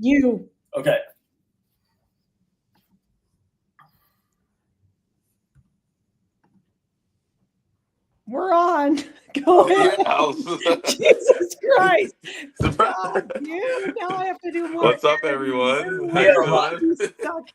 You. Okay. We're on. Go ahead. Jesus Christ. Surprise. God, dude. Now I have to do more. What's up, everyone? How Yeah, you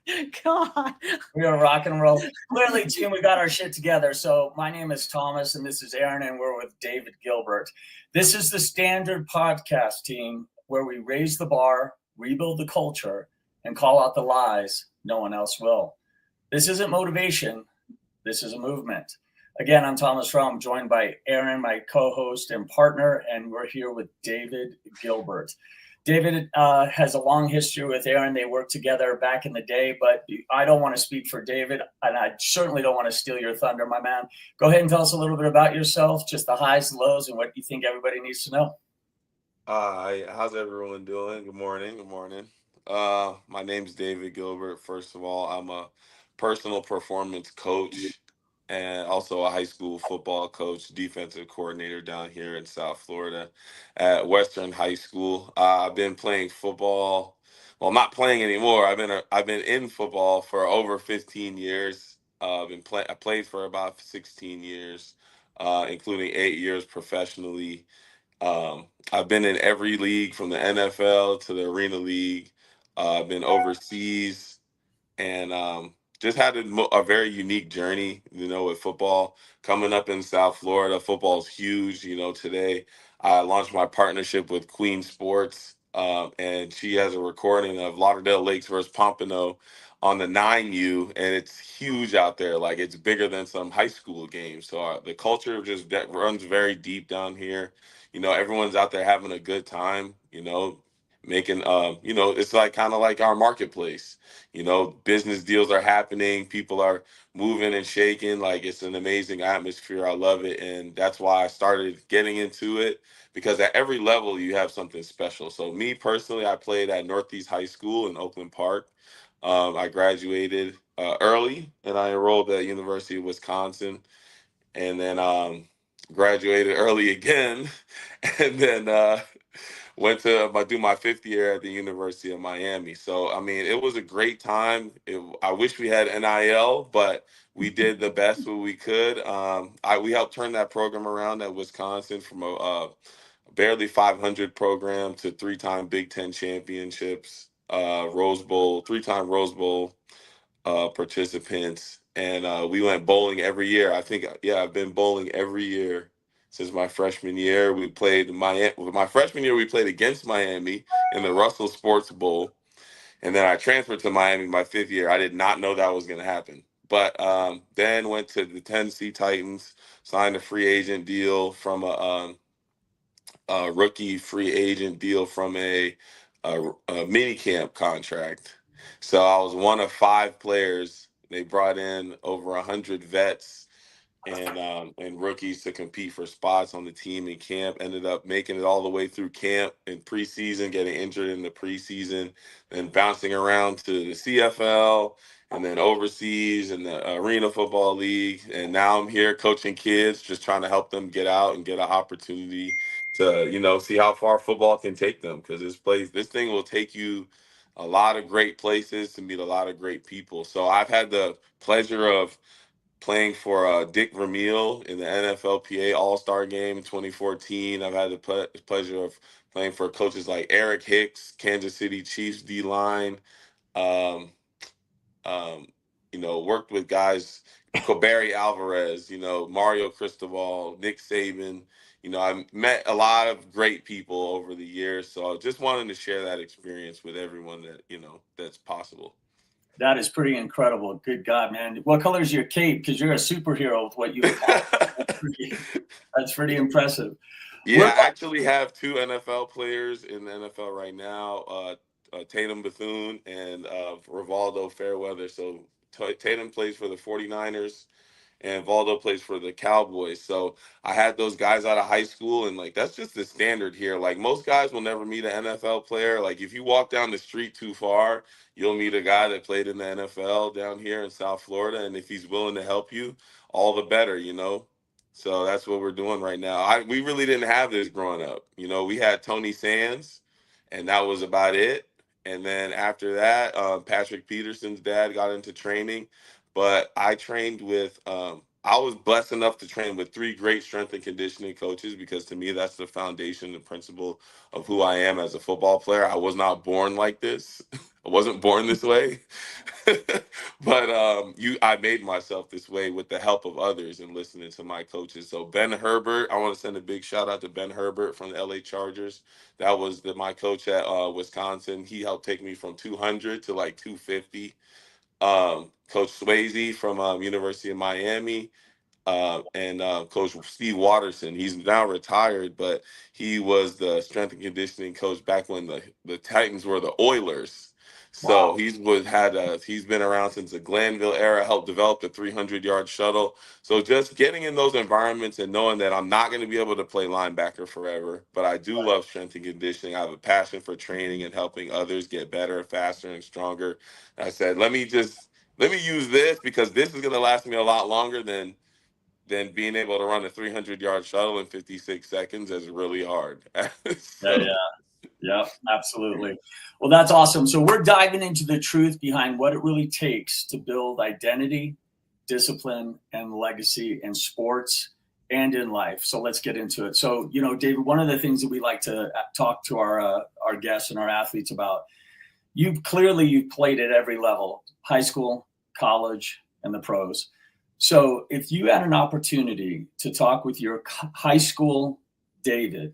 doing? God. We're gonna rock and roll. Clearly, team, we got our shit together. So my name is Thomas, and this is Aaron, and we're with David Gilbert. This is the Standard Podcast team where we raise the bar, rebuild the culture, and call out the lies no one else will. This isn't motivation. This is a movement. Again, I'm Thomas Rum, joined by Aaron, my co-host and partner, and we're here with David Gilbert. David has a long history with Aaron. They worked together back in the day, but I don't want to speak for David, and I certainly don't want to steal your thunder, my man. Go ahead and tell us a little bit about yourself, just the highs, lows, and what you think everybody needs to know. How's everyone doing? Good morning. Good morning. My name's David Gilbert. First of all, I'm a personal performance coach and also a high school football coach, defensive coordinator down here in South Florida at Western High School. I've been playing football. Well, I'm not playing anymore. I've been in football for over 15 years. I played for about 16 years, including 8 years professionally. I've been in every league from the NFL to the Arena League. I've been overseas and just had a very unique journey, with football. Coming up in South Florida, football's huge. Today I launched my partnership with Queen Sports, and she has a recording of Lauderdale Lakes versus Pompano on the 9U, and it's huge out there. Like, it's bigger than some high school games. So the culture just runs very deep down here. Everyone's out there having a good time, making, it's like kind of like our marketplace. Business deals are happening. People are moving and shaking. Like, it's an amazing atmosphere. I love it. And that's why I started getting into it, because at every level you have something special. So me personally, I played at Northeast High School in Oakland Park. I graduated early and I enrolled at University of Wisconsin, and then graduated early again and then went to do my 5th year at the University of Miami. So, I mean, it was a great time. I wish we had NIL, but we did the best what we could. We helped turn that program around at Wisconsin from a barely 500 program to 3-time Big Ten championships, Rose Bowl, 3-time Rose Bowl participants. And we went bowling every year. I think, I've been bowling every year since my freshman year. We played my freshman year, we played against Miami in the Russell Sports Bowl. And then I transferred to Miami my 5th year. I did not know that was going to happen. But then went to the Tennessee Titans, signed a free agent deal from a rookie free agent deal from a mini camp contract. So I was one of 5 players. They brought in over 100 vets and rookies to compete for spots on the team in camp. Ended up making it all the way through camp in preseason, getting injured in the preseason, then bouncing around to the CFL and then overseas in the Arena Football League. And now I'm here coaching kids, just trying to help them get out and get an opportunity to, see how far football can take them. Because this thing will take you a lot of great places to meet a lot of great people. So I've had the pleasure of playing for Dick Vermeil in the NFLPA All-Star Game in 2014. I've had the pleasure of playing for coaches like Eric Hicks, Kansas City Chiefs D-line. Um, worked with guys, Barry Alvarez, Mario Cristobal, Nick Saban. I met a lot of great people over the years. So I just wanted to share that experience with everyone that, that's possible. That is pretty incredible. Good God, man. What color is your cape? Because you're a superhero with what you've That's pretty impressive. Yeah, I actually have 2 NFL players in the NFL right now, Tatum Bethune and Rivaldo Fairweather. So Tatum plays for the 49ers and Valdo plays for the Cowboys. So I had those guys out of high school, and like, that's just the standard here. Like, most guys will never meet an NFL player. Like, if you walk down the street too far, you'll meet a guy that played in the NFL down here in South Florida. And if he's willing to help you, all the better, So that's what we're doing right now. We really didn't have this growing up. We had Tony Sands, and that was about it. And then after that, Patrick Peterson's dad got into training. But I trained with, I was blessed enough to train with three great strength and conditioning coaches, because to me, that's the foundation, the principle of who I am as a football player. I was not born like this. I wasn't born this way. But I made myself this way with the help of others and listening to my coaches. So Ben Herbert, I want to send a big shout out to Ben Herbert from the LA Chargers. That was my coach at Wisconsin. He helped take me from 200 to like 250. Coach Swayze from University of Miami, and Coach Steve Watterson. He's now retired, but he was the strength and conditioning coach back when the Titans were the Oilers. So Wow. he's been around since the Glanville era, helped develop the 300-yard shuttle. So just getting in those environments and knowing that I'm not going to be able to play linebacker forever, but I do love strength and conditioning. I have a passion for training and helping others get better, faster, and stronger. I said, let me use this, because this is going to last me a lot longer than being able to run a 300-yard shuttle in 56 seconds is really hard. So, Yeah, absolutely. Well, that's awesome. So we're diving into the truth behind what it really takes to build identity, discipline, and legacy in sports and in life. So let's get into it. So, David, one of the things that we like to talk to our guests and our athletes about, you've played at every level: high school, college, and the pros. So if you had an opportunity to talk with your high school David,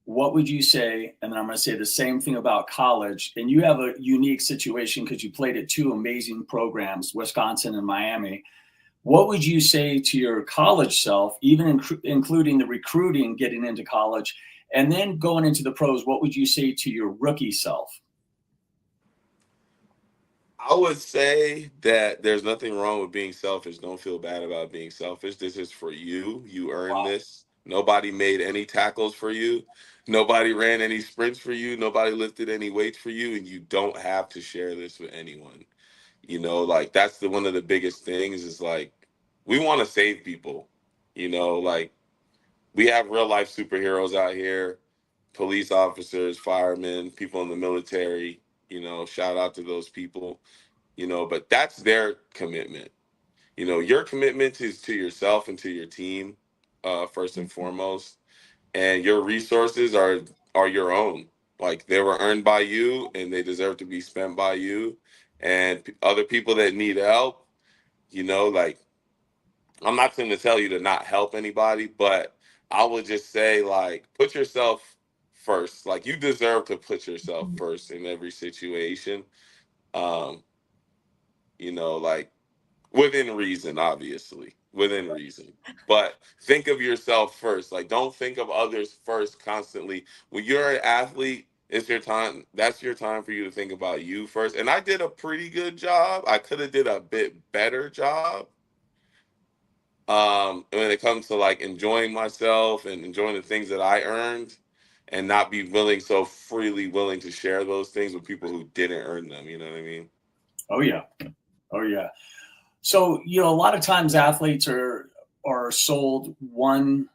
what would you say? And then I'm going to say the same thing about college. And you have a unique situation because you played at two amazing programs, Wisconsin and Miami. What would you say to your college self, even including the recruiting, getting into college, and then going into the pros? What would you say to your rookie self? I would say that there's nothing wrong with being selfish. Don't feel bad about being selfish. This is for you. You earned this. Nobody made any tackles for you. Nobody ran any sprints for you. Nobody lifted any weights for you. And you don't have to share this with anyone. Like that's one of the biggest things is like, we want to save people. Like we have real life superheroes out here, police officers, firemen, people in the military. Shout out to those people. But that's their commitment. Your commitment is to yourself and to your team, first and foremost, and your resources are your own. Like they were earned by you, and they deserve to be spent by you. And other people that need help, like I'm not going to tell you to not help anybody, but I would just say like put yourself first. Like you deserve to put yourself first in every situation. Um, like within reason, obviously, within reason. But think of yourself first. Like, don't think of others first constantly. When you're an athlete, it's your time. That's your time for you to think about you first. And I did a pretty good job. I could have did a bit better job. When it comes to like enjoying myself and enjoying the things that I earned, and not be so freely willing to share those things with people who didn't earn them. You know what I mean? Oh yeah. Oh yeah. So, a lot of times athletes are sold one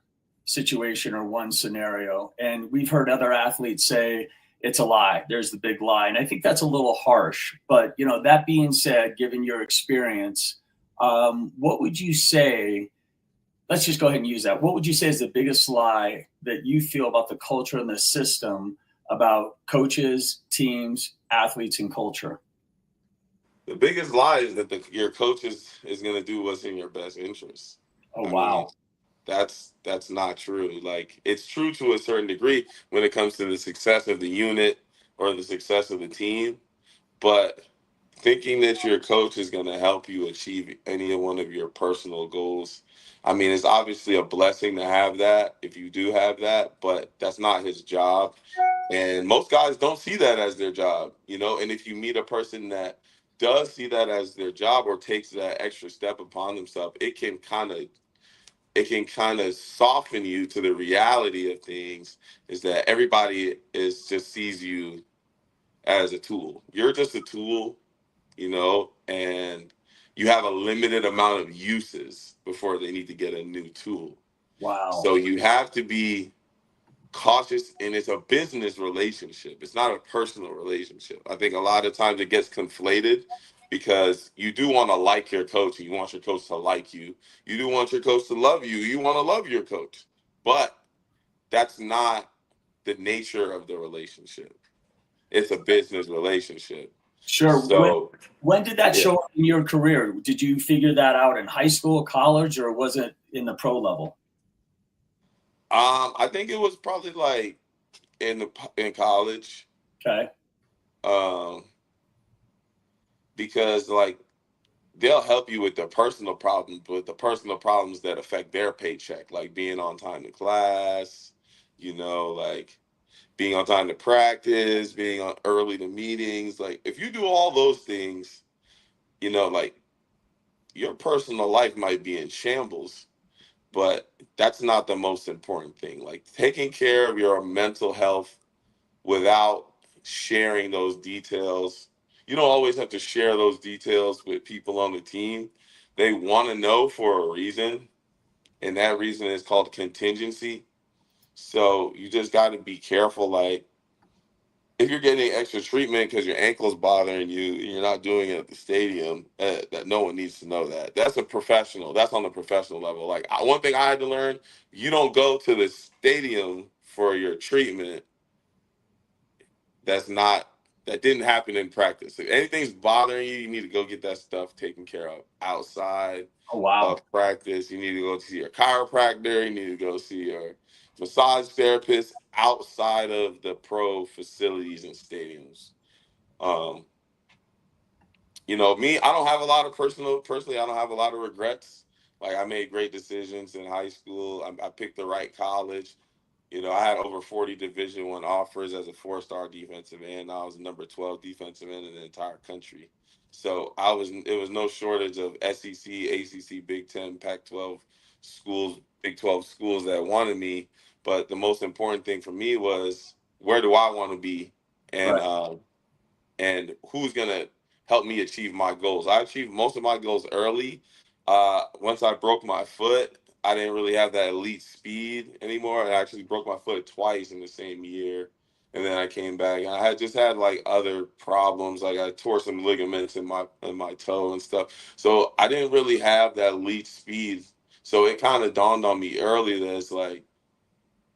situation or one scenario, and we've heard other athletes say it's a lie. There's the big lie. And I think that's a little harsh. But, that being said, given your experience, what would you say? Let's just go ahead and use that. What would you say is the biggest lie that you feel about the culture and the system about coaches, teams, athletes, and culture? The biggest lie is that your coach is going to do what's in your best interest. Oh, I mean, wow. that's not true. Like it's true to a certain degree when it comes to the success of the unit or the success of the team, but thinking that your coach is going to help you achieve any one of your personal goals, I mean, it's obviously a blessing to have that if you do have that, but that's not his job. And most guys don't see that as their job, and if you meet a person that does see that as their job or takes that extra step upon themselves, it can kind of soften you to the reality of things, is that everybody just sees you as a tool. You're just a tool, and you have a limited amount of uses before they need to get a new tool. Wow. So you have to be cautious, and it's a business relationship. It's not a personal relationship. I think a lot of times it gets conflated because you do want to like your coach, and you want your coach to like you. You do want your coach to love you. You want to love your coach. But that's not the nature of the relationship. It's a business relationship. Sure. So When did that yeah. show up in your career? Did you figure that out in high school, college, or was it in the pro level? I think it was probably like in college. Okay. Because like they'll help you with the personal problems, with the personal problems that affect their paycheck, like being on time to class, like being on time to practice, being on early to meetings. Like if you do all those things, like your personal life might be in shambles, but that's not the most important thing. Like taking care of your mental health without sharing those details. You don't always have to share those details with people on the team. They want to know for a reason, and that reason is called contingency. So you just got to be careful. Like if you're getting extra treatment because your ankle's bothering you and you're not doing it at the stadium, that no one needs to know that. That's a professional. That's on the professional level. Like one thing I had to learn: you don't go to the stadium for your treatment. That didn't happen in practice. If anything's bothering you, you need to go get that stuff taken care of outside Oh, wow. of practice. You need to go see your chiropractor. You need to go see your massage therapist outside of the pro facilities and stadiums. Um, me, I don't have a lot of personally, I don't have a lot of regrets. Like I made great decisions in high school. I picked the right college. I had over 40 Division I offers as a 4-star defensive end. I was number 12 defensive end in the entire country. So it was no shortage of SEC, ACC, Big 10, Pac-12 schools, Big 12 schools that wanted me. But the most important thing for me was, where do I want to be? And Right. and who's gonna help me achieve my goals. I achieved most of my goals early. Once I broke my foot, I didn't really have that elite speed anymore. I actually broke my foot twice in the same year, and then I came back. And I had just had like other problems, like I tore some ligaments in my toe and stuff. So I didn't really have that elite speed. So it kind of dawned on me early that it's like,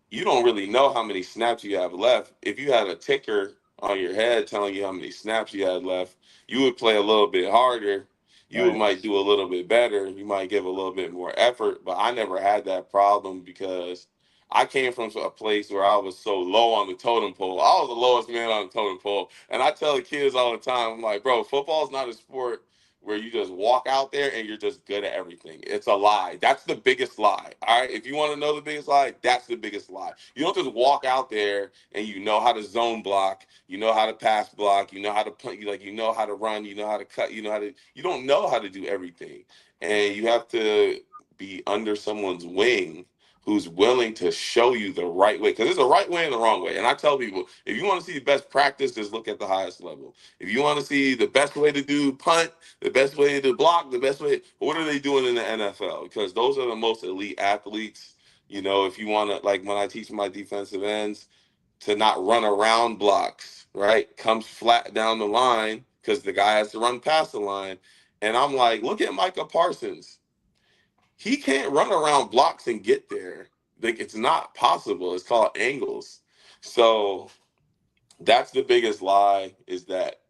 you don't really know how many snaps you have left. If you had a ticker on your head telling you how many snaps you had left, you would play a little bit harder. You Right. might do a little bit better. You might give a little bit more effort. But I never had that problem because I came from a place where I was so low on the totem pole. I was the lowest man on the totem pole. And I tell the kids all the time, I'm like, bro, football is not a sport where you just walk out there and you're just good at everything. It's a lie. That's the biggest lie. All right. If you want to know the biggest lie, that's the biggest lie. You don't just walk out there and you know how to zone block, you know how to pass block, you know how to punt, you know how to run, you know how to cut, you don't know how to do everything. And you have to be under someone's wing who's willing to show you the right way. Because there's a right way and a wrong way. And I tell people, if you want to see the best practice, just look at the highest level. If you want to see the best way to do punt, the best way to block, the best way, what are they doing in the NFL? Because those are the most elite athletes. If you want to, like when I teach my defensive ends to not run around blocks, right? Comes flat down the line because the guy has to run past the line. And I'm like, look at Micah Parsons. He can't run around blocks and get there. Like it's not possible. It's called angles. So that's the biggest lie, is that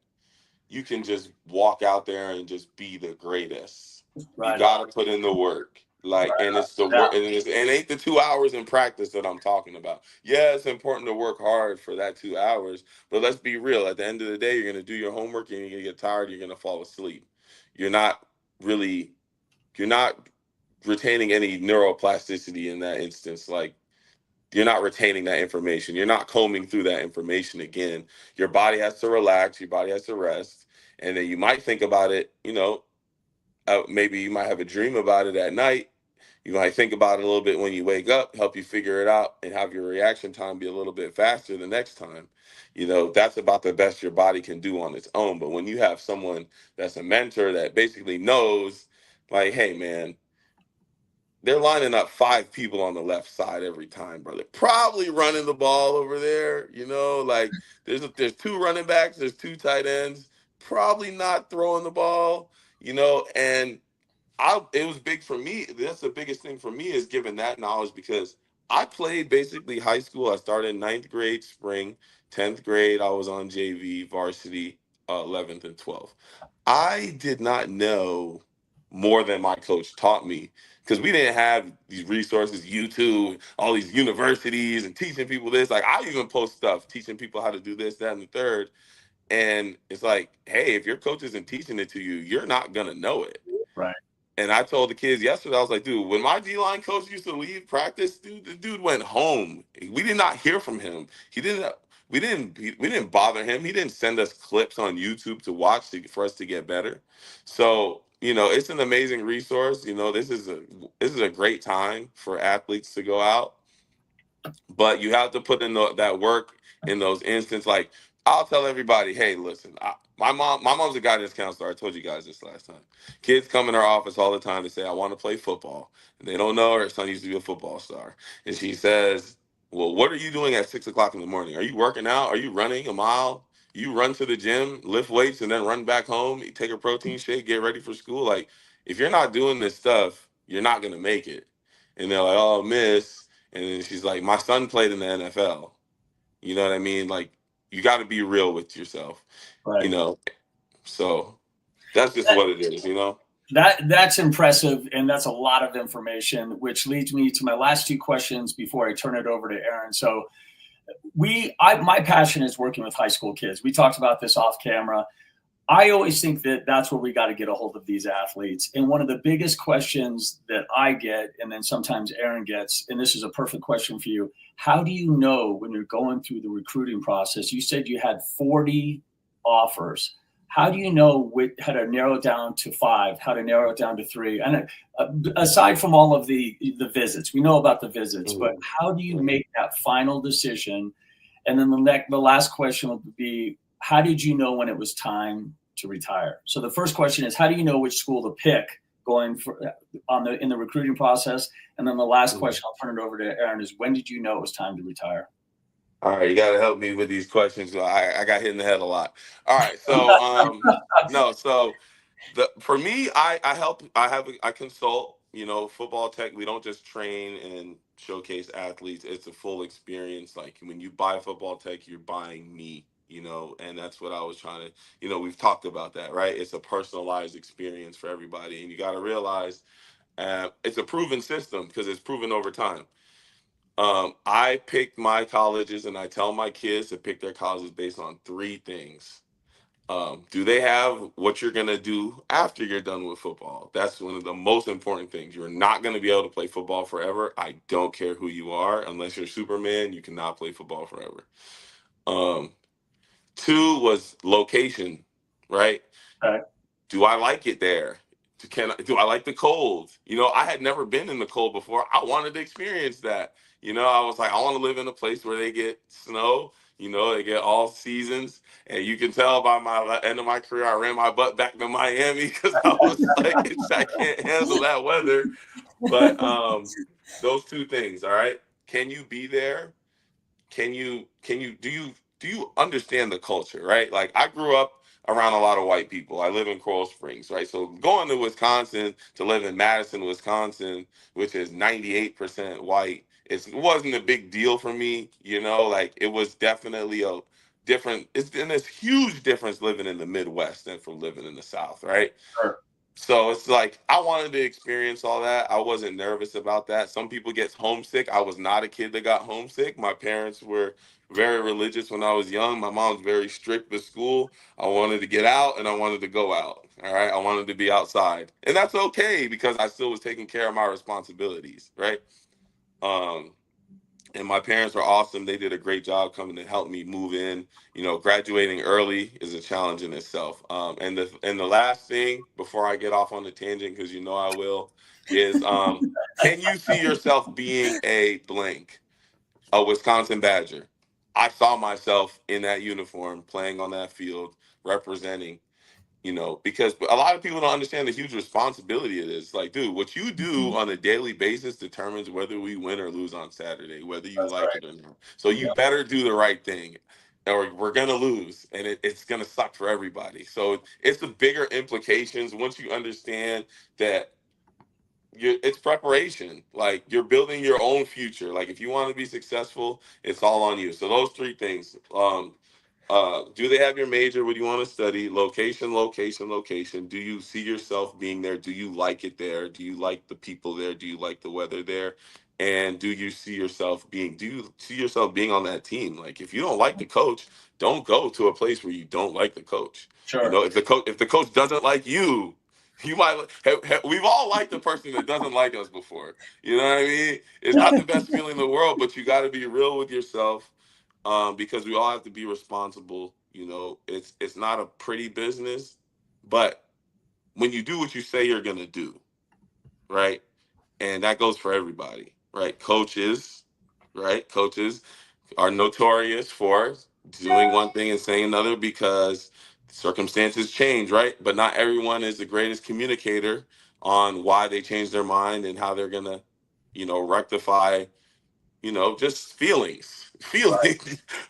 you can just walk out there and just be the greatest. You Right. got to put in the work. Like, and it's the work, and it ain't the 2 hours in practice that I'm talking about. Yeah, it's important to work hard for that 2 hours, but let's be real. At the end of the day, you're going to do your homework and you're going to get tired. You're going to fall asleep. You're not really, you're not retaining any neuroplasticity in that instance. Like, you're not retaining that information. You're not combing through that information again. Your body has to relax. Your body has to rest. And then you might think about it, maybe you might have a dream about it at night. You might think about it a little bit when you wake up, help you figure it out, and have your reaction time be a little bit faster the next time. That's about the best your body can do on its own. But when you have someone that's a mentor that basically knows, like, hey, man, they're lining up 5 people on the left side every time, brother. Probably running the ball over there. Like there's 2 running backs, there's 2 tight ends. Probably not throwing the ball. And it was big for me. That's the biggest thing for me is giving that knowledge because I played basically high school. I started in 9th grade spring, 10th grade. I was on JV, varsity, 11th and 12th. I did not know more than my coach taught me because we didn't have these resources, YouTube, all these universities and teaching people this. Like I even post stuff teaching people how to do this, that, and the third. And it's like, hey, if your coach isn't teaching it to you, you're not gonna know it. Right. And I told the kids yesterday, I was like, dude, when my D-line coach used to leave practice, dude, the dude went home. We did not hear from him. We didn't bother him. He didn't send us clips on YouTube to watch for us to get better. So, it's an amazing resource. This is a great time for athletes to go out, but you have to put in that work in those instances. Like I'll tell everybody, hey, listen, my mom's a guidance counselor. I told you guys this last time. Kids come in her office all the time to say, I want to play football. And they don't know her son used to be a football star. And she says, well, what are you doing at 6 o'clock in the morning? Are you working out? Are you running a mile? You run to the gym, lift weights, and then run back home, you take a protein shake, get ready for school. Like, if you're not doing this stuff, you're not going to make it. And they're like, oh, miss. And then she's like, my son played in the NFL. You know what I mean? Like, you got to be real with yourself, Right. So that's just what it is. That's impressive, and that's a lot of information, which leads me to my last 2 questions before I turn it over to Aaron. So my passion is working with high school kids. We talked about this off camera. I always think that that's where we got to get a hold of these athletes. And one of the biggest questions that I get, and then sometimes Aaron gets, and this is a perfect question for you. How do you know when you're going through the recruiting process? You said you had 40 offers. How do you know how to narrow it down to 5, how to narrow it down to 3? And aside from all of the visits, we know about the visits, but how do you make that final decision? And then the last question would be, how did you know when it was time to retire? So the first question is, how do you know which school to pick in the recruiting process? And then the last question, I'll turn it over to Aaron, is when did you know it was time to retire? All right, you got to help me with these questions. I got hit in the head a lot. All right, so for me, I consult. Football tech. We don't just train and showcase athletes. It's a full experience. Like when you buy football tech, you're buying me. And that's what I was trying to. We've talked about that, right? It's a personalized experience for everybody, and you got to realize it's a proven system because it's proven over time. I pick my colleges, and I tell my kids to pick their colleges based on 3 things. Do they have what you're going to do after you're done with football? That's one of the most important things. You're not going to be able to play football forever. I don't care who you are. Unless you're Superman, you cannot play football forever. 2 was location, right? Okay. Do I like it there? Do I like the cold? I had never been in the cold before. I wanted to experience that. I was like, I want to live in a place where they get snow. They get all seasons. And you can tell by my end of my career, I ran my butt back to Miami because I was like, I can't handle that weather. But those 2 things, all right? Can you be there? Do you understand the culture, right? Like I grew up around a lot of white people. I live in Coral Springs, right? So going to Wisconsin to live in Madison, Wisconsin, which is 98% white, it wasn't a big deal for me, like it was definitely a different, and there's huge difference living in the Midwest than from living in the South, right? Sure. So it's like I wanted to experience all that. I wasn't nervous about that. Some people get homesick. I was not a kid that got homesick. My parents were very religious when I was young. My mom's very strict with school. I wanted to get out and I wanted to go out. All right. I wanted to be outside. And that's okay because I still was taking care of my responsibilities. Right. And my parents were awesome. They did a great job coming to help me move in. Graduating early is a challenge in itself. And the last thing before I get off on the tangent, because I will, is can you see yourself being a blank, a Wisconsin Badger? I saw myself in that uniform, playing on that field, representing. because a lot of people don't understand the huge responsibility it is. Like, dude, what you do on a daily basis determines whether we win or lose on Saturday, whether you That's like right. it or not. So you Yep. better do the right thing, or we're gonna lose, and it's gonna suck for everybody. So it's the bigger implications once you understand that it's preparation. Like, you're building your own future. Like, if you want to be successful, it's all on you. So those three things. Do they have your major? What do you want to study? Location, location, location. Do you see yourself being there? Do you like it there? Do you like the people there? Do you like the weather there? And do you see yourself being on that team? Like, if you don't like the coach, don't go to a place where you don't like the coach. Sure. If the coach doesn't like you, you might we've all liked the person that doesn't like us before. You know what I mean? It's not the best feeling in the world, but you got to be real with yourself, because we all have to be responsible. It's not a pretty business, but when you do what you say you're gonna do, right? And that goes for everybody, right? Coaches are notorious for doing one thing and saying another because circumstances change, right? But not everyone is the greatest communicator on why they change their mind and how they're gonna, rectify, just Right.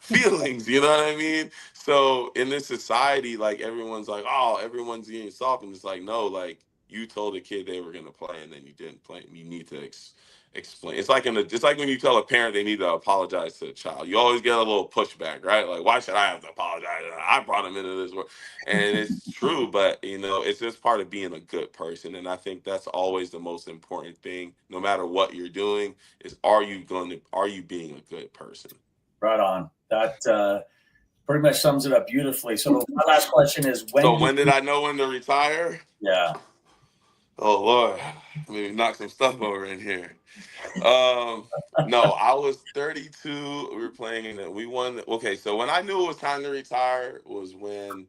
feelings, you know what I mean? So in this society, like, everyone's like, oh, everyone's being soft. And it's like, no, like, you told a kid they were going to play and then you didn't play. And you need to explain. It's like when you tell a parent they need to apologize to a child. You always get a little pushback, right? Like, why should I have to apologize? I brought him into this world. And it's true, but it's just part of being a good person. And I think that's always the most important thing, no matter what you're doing, is are you being a good person? Right on. That pretty much sums it up beautifully. So my last question is, So when did I know when to retire? Yeah. Oh Lord, let me knock some stuff over in here. No, I was 32. We were playing in it. We won. Okay, so when I knew it was time to retire was when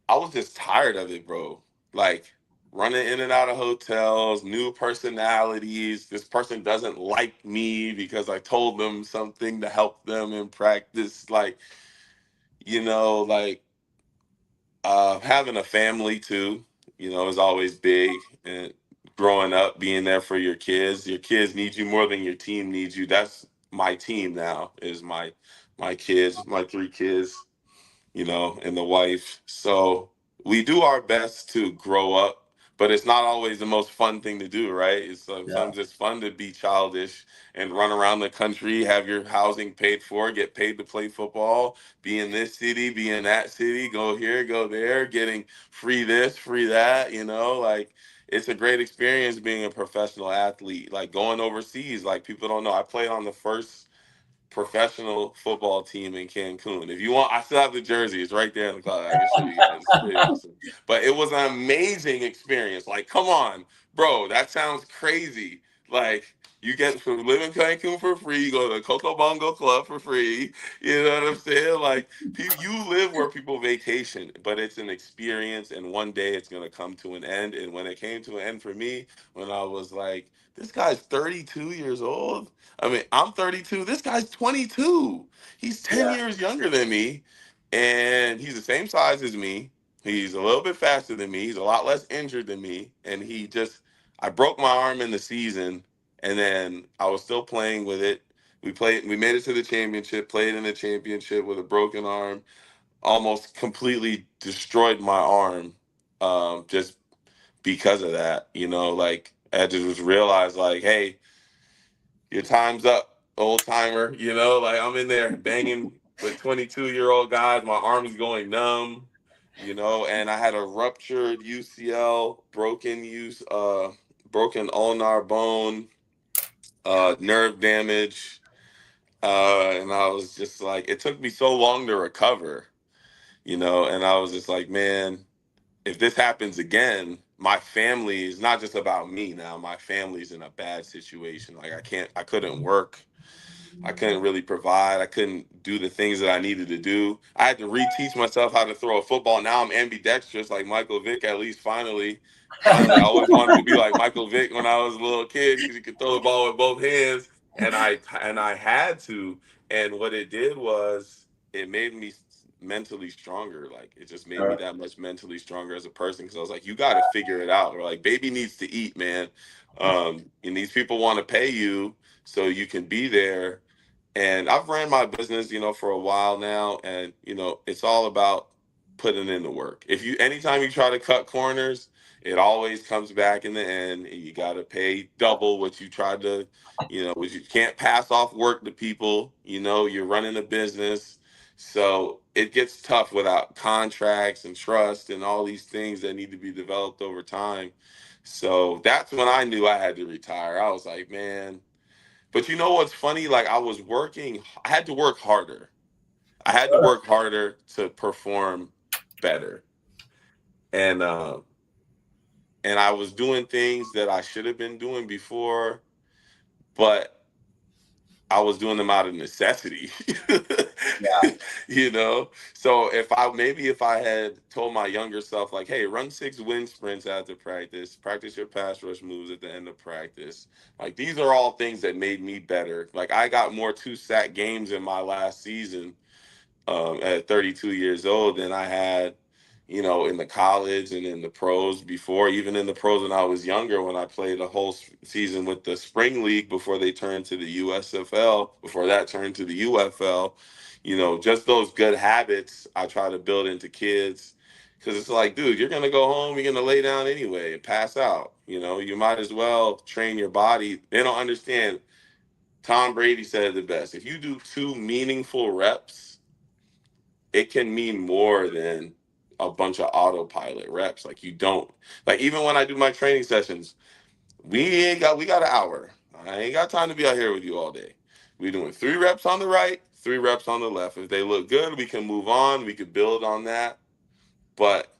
I was just tired of it, bro. Like, running in and out of hotels, new personalities. This person doesn't like me because I told them something to help them in practice. Like, like, having a family too, is always big. And growing up, being there for your kids need you more than your team needs you. That's my team now, is my kids, my three kids, and the wife. So we do our best to grow up, but it's not always the most fun thing to do, right? It's Yeah. sometimes it's fun to be childish and run around the country, have your housing paid for, get paid to play football, be in this city, be in that city, go here, go there, getting free this, free that, like, it's a great experience being a professional athlete, like going overseas. Like, people don't know, I played on the first professional football team in Cancun. If you want, I still have the jersey. It's right there in the closet. I can show you guys. It's pretty awesome. But it was an amazing experience. Like, come on, bro, that sounds crazy. Like, you get to live in Cancun for free. You go to the Coco Bongo Club for free. You know what I'm saying? Like, you live where people vacation, but it's an experience, and one day it's gonna come to an end. And when it came to an end for me, when I was like, this guy's 32 years old. I mean, I'm 32. This guy's 22. He's 10 Yeah. years younger than me, and he's the same size as me. He's a little bit faster than me. He's a lot less injured than me. And I broke my arm in the season, and then I was still playing with it. We made it to the championship, played in the championship with a broken arm, almost completely destroyed my arm, just because of that. Like, I had to just realize, like, hey, your time's up, old timer. Like, I'm in there banging with 22-year-old guys. My arm's going numb, and I had a ruptured UCL, broken ulnar bone, nerve damage. And I was just like, it took me so long to recover, and I was just like, man, if this happens again, my family is not just about me now. My family's in a bad situation. Like, I couldn't work. I couldn't really provide. I couldn't do the things that I needed to do. I had to reteach myself how to throw a football. Now I'm ambidextrous, like Michael Vick. At least finally, I always wanted to be like Michael Vick when I was a little kid because he could throw the ball with both hands, and I had to. And what it did was it made me mentally stronger. Like it just made me that much mentally stronger as a person because I was like, you got to figure it out. Or like, baby needs to eat, man. And these people want to pay you so you can be there. And I've ran my business, for a while now, and it's all about putting in the work. Anytime you try to cut corners, it always comes back in the end, and you got to pay double what you tried to, which you can't pass off work to people. You're running a business, so it gets tough without contracts and trust and all these things that need to be developed over time. So that's when I knew I had to retire. I was like, man. But you know what's funny? Like I had to work harder. I had to work harder to perform better. And and I was doing things that I should have been doing before, but I was doing them out of necessity. Yeah. So if I had told my younger self, like, hey, run 6 wind sprints after practice your pass rush moves at the end of practice. Like these are all things that made me better. Like I got more 2-sack games in my last season at 32 years old than I had, in the college and in the pros before, even in the pros when I was younger, when I played a whole season with the spring league before they turned to the USFL, before that turned to the UFL. Just those good habits I try to build into kids. Because it's like, dude, you're going to go home, you're going to lay down anyway and pass out. You might as well train your body. They don't understand. Tom Brady said it the best. If you do 2 meaningful reps, it can mean more than a bunch of autopilot reps. Like you don't, like even when I do my training sessions, we got an hour. I ain't got time to be out here with you all day. We're doing 3 reps on the right, 3 reps on the left. If they look good, we can move on. We could build on that. But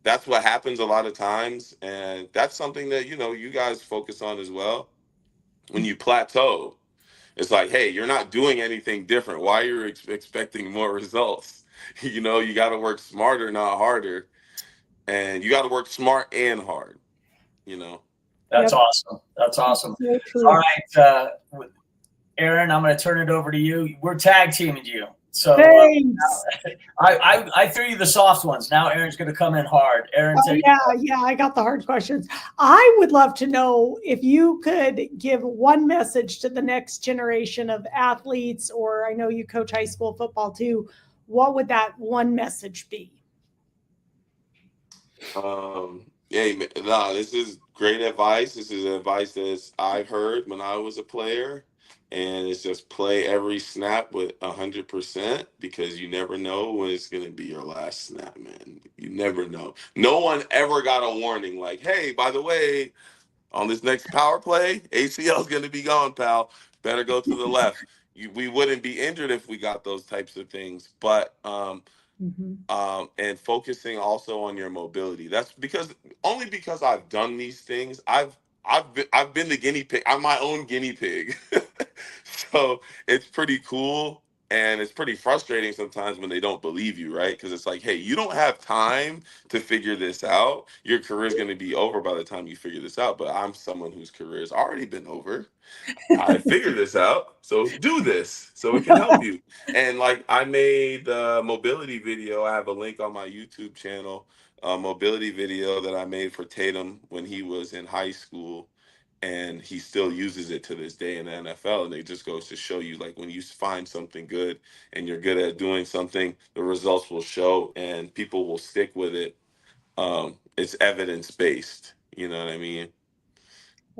that's what happens a lot of times. And that's something that, you guys focus on as well. When you plateau, it's like, hey, you're not doing anything different. Why are you expecting more results? You got to work smarter, not harder. And you got to work smart and hard, That's Yep. awesome. That's awesome. So true. All right, Aaron, I'm going to turn it over to you. We're tag teaming you. So Thanks. I threw you the soft ones. Now Aaron's going to come in hard. Aaron, Yeah, I got the hard questions. I would love to know if you could give one message to the next generation of athletes, or I know you coach high school football too. What would that one message be? Yeah, nah, this is great advice. This is advice that I've heard when I was a player, and it's just play every snap with 100% because you never know when it's gonna be your last snap, man. You never know. No one ever got a warning like, hey, by the way, on this next power play, ACL is gonna be gone, pal. Better go to the left. We wouldn't be injured if we got those types of things, but and focusing also on your mobility. That's only because I've done these things. I've been the guinea pig. I'm my own guinea pig. So it's pretty cool, and it's pretty frustrating sometimes when they don't believe you, right? Because it's like, hey, you don't have time to figure this out. Your career is going to be over by the time you figure this out. But I'm someone whose career has already been over. I figured this out, so do this so it can help you. And like I made the mobility video. I have a link on my YouTube channel, a mobility video that I made for Tatum when he was in high school, and he still uses it to this day in the NFL. And it just goes to show you, like, when you find something good and you're good at doing something, the results will show and people will stick with it. It's evidence based. You know what I mean?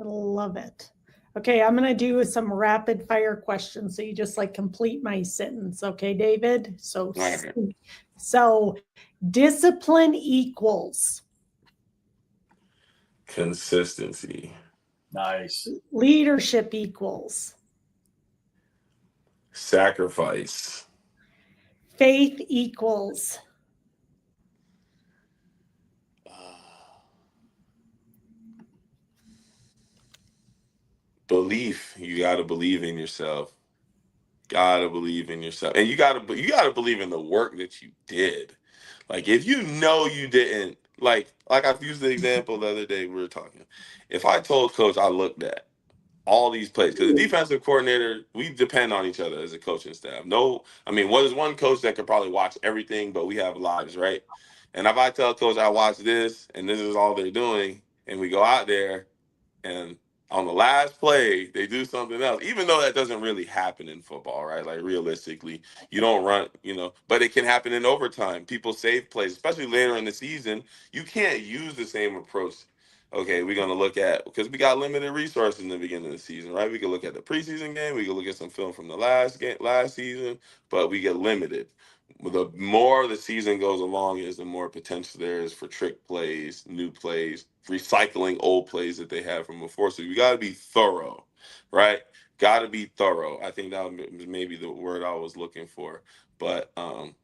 I love it. Okay, I'm going to do some rapid fire questions. So you just like complete my sentence. Okay, David? Right. So discipline equals Consistency. nice. leadership equals Sacrifice. faith equals Belief. You got to believe in yourself. Gotta believe in yourself, and you gotta believe in the work that you did. Like if you know you didn't, like I've used the example the other day we were talking. If I told coach I looked at all these plays. Because the defensive coordinator, we depend on each other as a coaching staff. No, I mean, there's one coach that could probably watch everything, but we have lives, right? And if I tell coach I watch this and this is all they're doing, and we go out there and on the last play they do something else, even though that doesn't really happen in football, right? Like realistically, you don't run, but it can happen in overtime. People save plays, especially later in the season. You can't use the same approach. Okay, we're gonna look at, because we got limited resources in the beginning of the season, right? We can look at the preseason game, we can look at some film from the last season, but we get limited. The more the season goes along is the more potential there is for trick plays, new plays, recycling old plays that they have from before. So you got to be thorough, right? Got to be thorough. I think that was maybe the word I was looking for. But and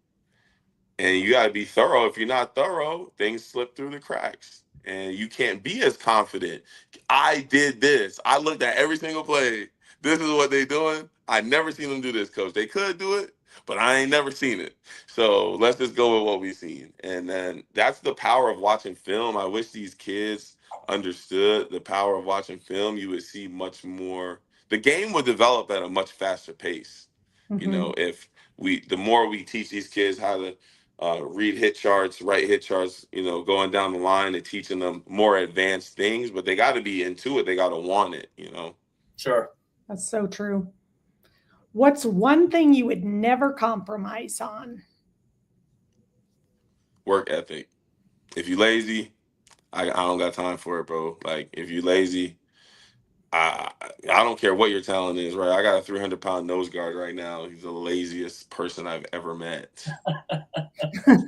you got to be thorough. If you're not thorough, things slip through the cracks, and you can't be as confident. I did this. I looked at every single play. This is what they doing. I never seen them do this, coach. They could do it, but I ain't never seen it. So let's just go with what we've seen. And then that's the power of watching film. I wish these kids understood the power of watching film. You would see much more. The game would develop at a much faster pace. If the more we teach these kids how to read hit charts, write hit charts, going down the line and teaching them more advanced things, but they got to be into it. They got to want it. Sure. That's so true. What's one thing you would never compromise on? Work ethic. If you lazy, I don't got time for it, bro. Like, if you lazy, I don't care what your talent is, right? I got a 300-pound nose guard right now. He's the laziest person I've ever met.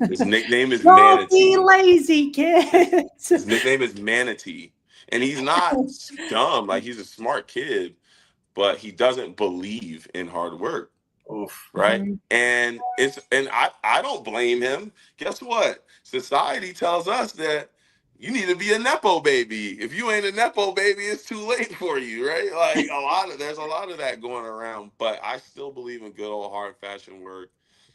His nickname is Don't Manatee. be lazy, kids. His nickname is Manatee. And he's not dumb. Like, he's a smart kid, but he doesn't believe in hard work. Oof. Right. And I don't blame him. Guess what? Society tells us that you need to be a Nepo baby. If you ain't a Nepo baby, it's too late for you, right? Like, there's a lot of that going around, but I still believe in good old hard fashion work.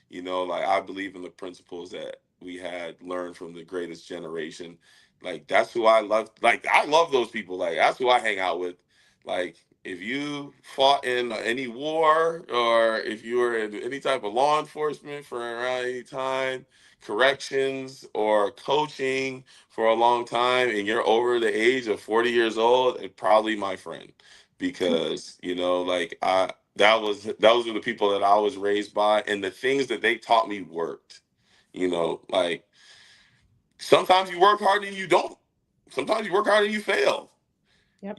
Like, I believe in the principles that we had learned from the greatest generation. Like, that's who I love. Like, I love those people. Like, that's who I hang out with. Like, if you fought in any war, or if you were in any type of law enforcement for around any time, corrections or coaching for a long time, and you're over the age of 40 years old, it's probably my friend, because like, those are the people that I was raised by, and the things that they taught me worked. Like, sometimes you work hard and you don't. Sometimes you work hard and you fail. Yep.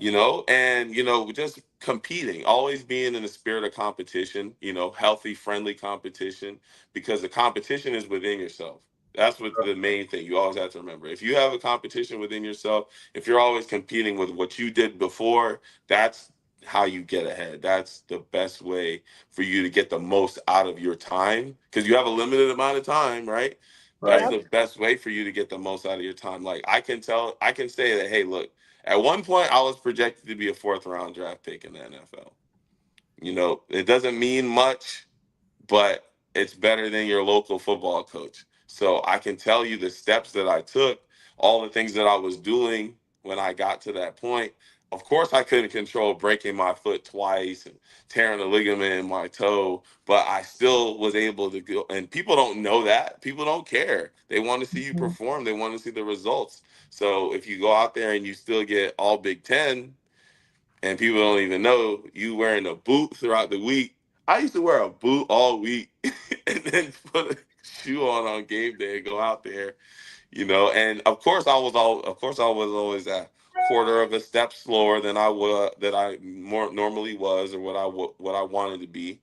And just competing, always being in the spirit of competition, healthy, friendly competition, because the competition is within yourself. That's what the main thing you always have to remember. If you have a competition within yourself, if you're always competing with what you did before, that's how you get ahead. That's the best way for you to get the most out of your time, because you have a limited amount of time, right? That's the best way for you to get the most out of your time. Like, I can say that, hey, look, at one point, I was projected to be a 4th-round draft pick in the NFL. It doesn't mean much, but it's better than your local football coach. So I can tell you the steps that I took, all the things that I was doing when I got to that point. Of course, I couldn't control breaking my foot twice and tearing a ligament in my toe, but I still was able to go. And people don't know that. People don't care. They want to see you perform. They want to see the results. So if you go out there and you still get all Big Ten, and people don't even know you wearing a boot throughout the week. I used to wear a boot all week and then put a shoe on game day and go out there, And of course, I was always a quarter of a step slower than I more normally was, or what I wanted to be.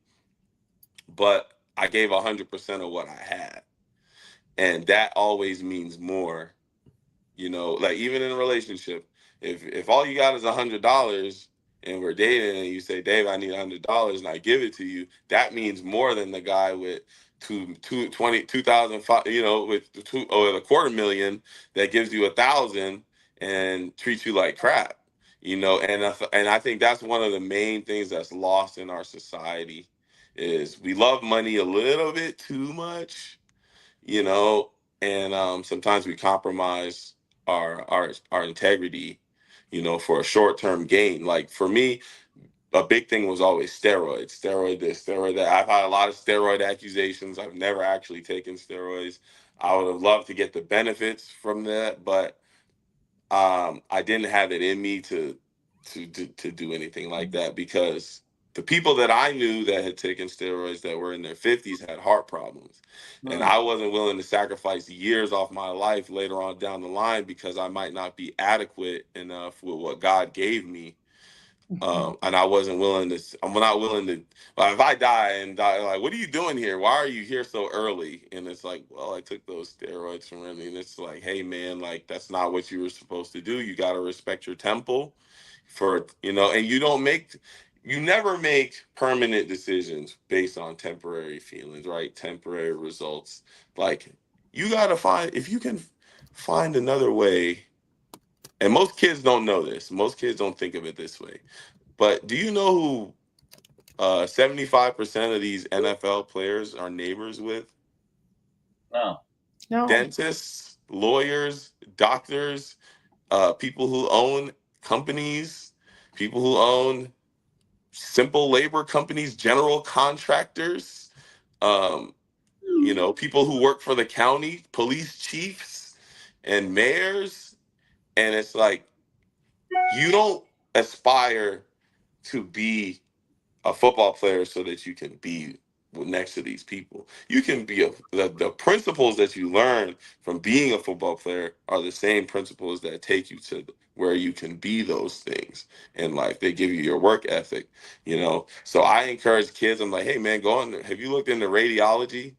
But I gave 100% of what I had, and that always means more. Like, even in a relationship, if all you got is $100 and we're dating, and you say, Dave, I need $100, and I give it to you, that means more than the guy with 2,005, with a $250,000 that gives you 1,000 and treats you like crap. And I think that's one of the main things that's lost in our society, is we love money a little bit too much, and sometimes we compromise our integrity, for a short-term gain. Like, for me, a big thing was always steroid this, steroid that. I've had a lot of steroid accusations. I've never actually taken steroids. I would have loved to get the benefits from that, but I didn't have it in me to do anything like that, because the people that I knew that had taken steroids that were in their 50s had heart problems. And I wasn't willing to sacrifice years off my life later on down the line because I might not be adequate enough with what God gave me. And I wasn't willing to, I'm not willing to, if I die, like, what are you doing here? Why are you here so early? And it's like, well, I took those steroids from Remy. And it's like, hey, man, like, that's not what you were supposed to do. You got to respect your temple and you never make permanent decisions based on temporary feelings, right? Temporary results. Like, you got to if you can find another way. And most kids don't know this. Most kids don't think of it this way. But do you know who 75% of these NFL players are neighbors with? No. Dentists, lawyers, doctors, people who own companies, people who own simple labor companies, general contractors, people who work for the county, police chiefs and mayors. And it's like, you don't aspire to be a football player so that you can be next to these people. You can be the principles that you learn from being a football player are the same principles that take you to where you can be those things in life. They give you your work ethic, So I encourage kids. I'm like, hey man, go on. Have you looked into radiology?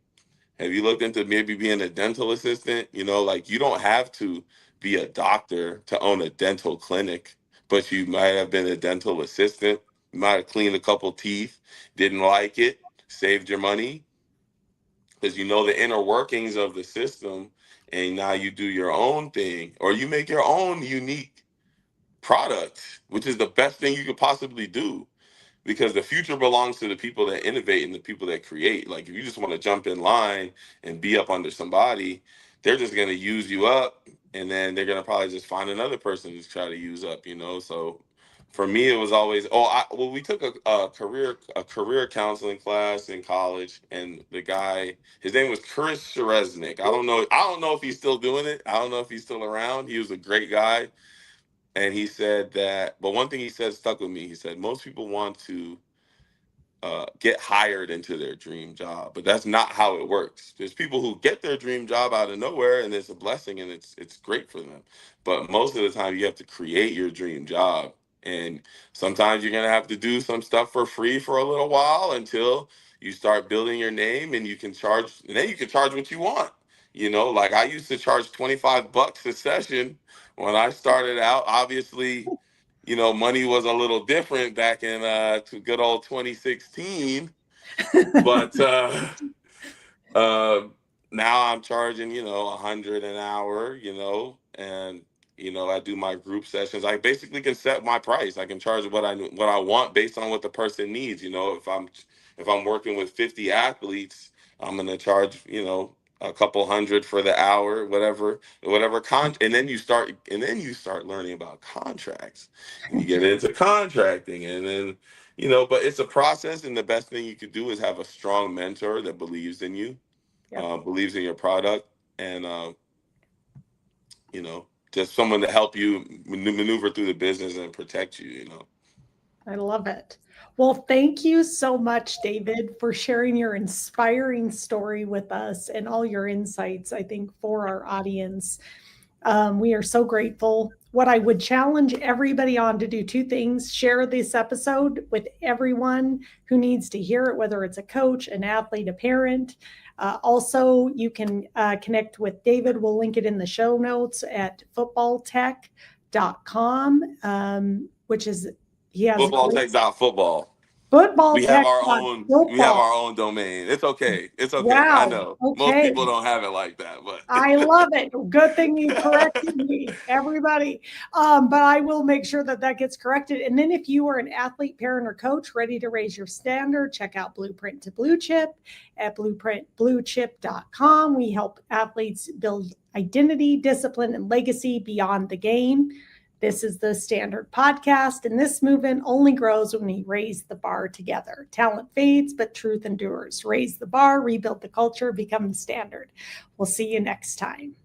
Have you looked into maybe being a dental assistant? Like, you don't have to be a doctor to own a dental clinic, but you might have been a dental assistant. You might have cleaned a couple teeth, didn't like it, saved your money, because you know the inner workings of the system, and now you do your own thing, or you make your own unique product, which is the best thing you could possibly do, because the future belongs to the people that innovate and the people that create. Like, if you just want to jump in line and be up under somebody, they're just going to use you up, and then they're going to probably just find another person to try to use up, So for me, it was always, we took a career counseling class in college, and the guy, his name was Chris Shereznik. I don't know if he's still doing it. I don't know if he's still around. He was a great guy. And he said that, but one thing he said stuck with me. He said, most people want to get hired into their dream job, but that's not how it works. There's people who get their dream job out of nowhere, and it's a blessing, and it's great for them. But most of the time, you have to create your dream job, and sometimes you're gonna have to do some stuff for free for a little while until you start building your name, and then you can charge what you want. Like, I used to charge $25 a session when I started out. Obviously, money was a little different back in good old 2016, but now I'm charging, $100 an hour, and I do my group sessions. I basically can set my price. I can charge what I want based on what the person needs. If I'm working with 50 athletes, I'm gonna charge, a couple hundred for the hour, whatever and then you start learning about contracts, and you get into contracting, and then but it's a process, and the best thing you could do is have a strong mentor that believes in you, believes in your product, and just someone to help you maneuver through the business and protect you. I love it. Well, thank you so much, David, for sharing your inspiring story with us and all your insights, I think, for our audience. We are so grateful. What I would challenge everybody on to do two things: share this episode with everyone who needs to hear it, whether it's a coach, an athlete, a parent. Also, you can connect with David. We'll link it in the show notes at footballtech.com, which is, he has footballtech.football. Football We have our own domain. It's okay. Wow. I know. Okay. Most people don't have it like that, but I love it. Good thing you corrected me, everybody. But I will make sure that gets corrected. And then if you are an athlete, parent, or coach ready to raise your standard, check out Blueprint to Blue Chip at blueprintbluechip.com. We help athletes build identity, discipline, and legacy beyond the game. This is the Standard Podcast, and this movement only grows when we raise the bar together. Talent fades, but truth endures. Raise the bar, rebuild the culture, become the standard. We'll see you next time.